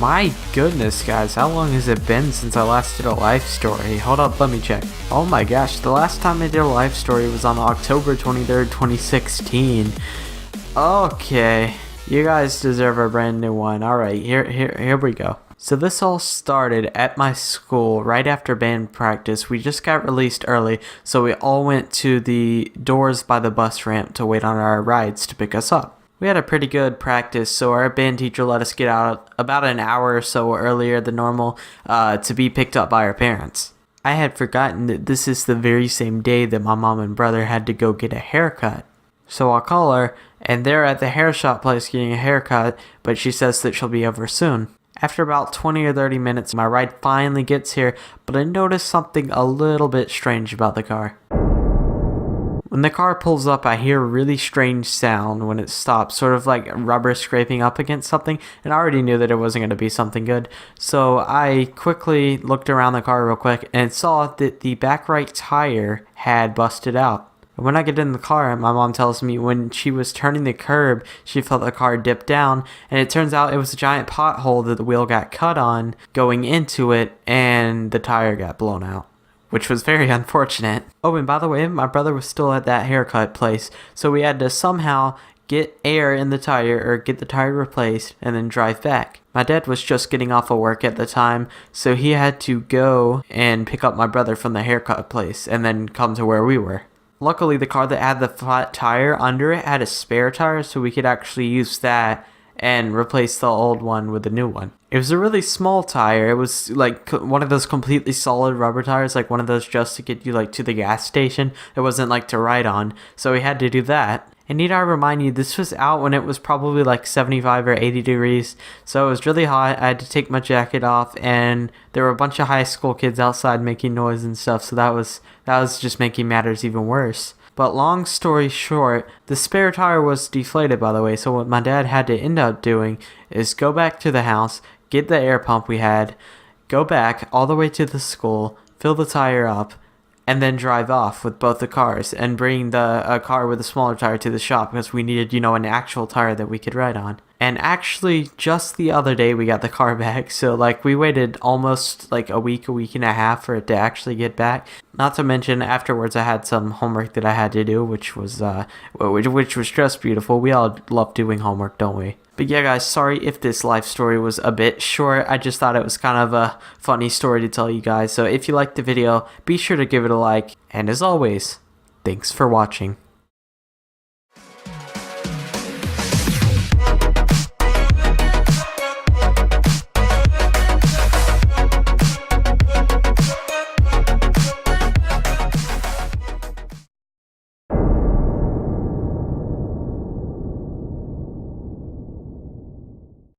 My goodness, guys, how long has it been since I last did a life story? Hold up, let me check. Oh my gosh, the last time I did a life story was on October 23rd, 2016. Okay, you guys deserve a brand new one. Alright, here we go. So this all started at my school right after band practice. We just got released early, so we all went to the doors by the bus ramp to wait on our rides to pick us up. We had a pretty good practice, so our band teacher let us get out about an hour or so earlier than normal to be picked up by our parents. I had forgotten that this is the very same day that my mom and brother had to go get a haircut. So I'll call her, and they're at the hair shop place getting a haircut, but she says that she'll be over soon. After about 20 or 30 minutes, my ride finally gets here, but I noticed something a little bit strange about the car. When the car pulls up, I hear a really strange sound when it stops, sort of like rubber scraping up against something, and I already knew that it wasn't going to be something good. So I quickly looked around the car real quick and saw that the back right tire had busted out. And when I get in the car, my mom tells me when she was turning the curb, she felt the car dip down, and it turns out it was a giant pothole that the wheel got cut on going into it, and the tire got blown out, which was very unfortunate. Oh, and by the way, my brother was still at that haircut place, so we had to somehow get air in the tire or get the tire replaced and then drive back. My dad was just getting off of work at the time, so he had to go and pick up my brother from the haircut place and then come to where we were. Luckily, the car that had the flat tire under it had a spare tire, so we could actually use that and replace the old one with a new one. It was a really small tire. It was like one of those completely solid rubber tires, like one of those just to get you like to the gas station. It wasn't like to ride on, so we had to do that. And need I remind you, this was out when it was probably like 75 or 80 degrees, so it was really hot. I had to take my jacket off, and there were a bunch of high school kids outside making noise and stuff, so that was just making matters even worse. But long story short, the spare tire was deflated, by the way, so what my dad had to end up doing is go back to the house, get the air pump we had, go back all the way to the school, fill the tire up, and then drive off with both the cars and bring the car with a smaller tire to the shop because we needed, an actual tire that we could ride on. And actually, just the other day, we got the car back. So, we waited almost, a week and a half for it to actually get back. Not to mention, afterwards, I had some homework that I had to do, which was just beautiful. We all love doing homework, don't we? But yeah, guys, sorry if this life story was a bit short. I just thought it was kind of a funny story to tell you guys. So if you liked the video, be sure to give it a like. And as always, thanks for watching.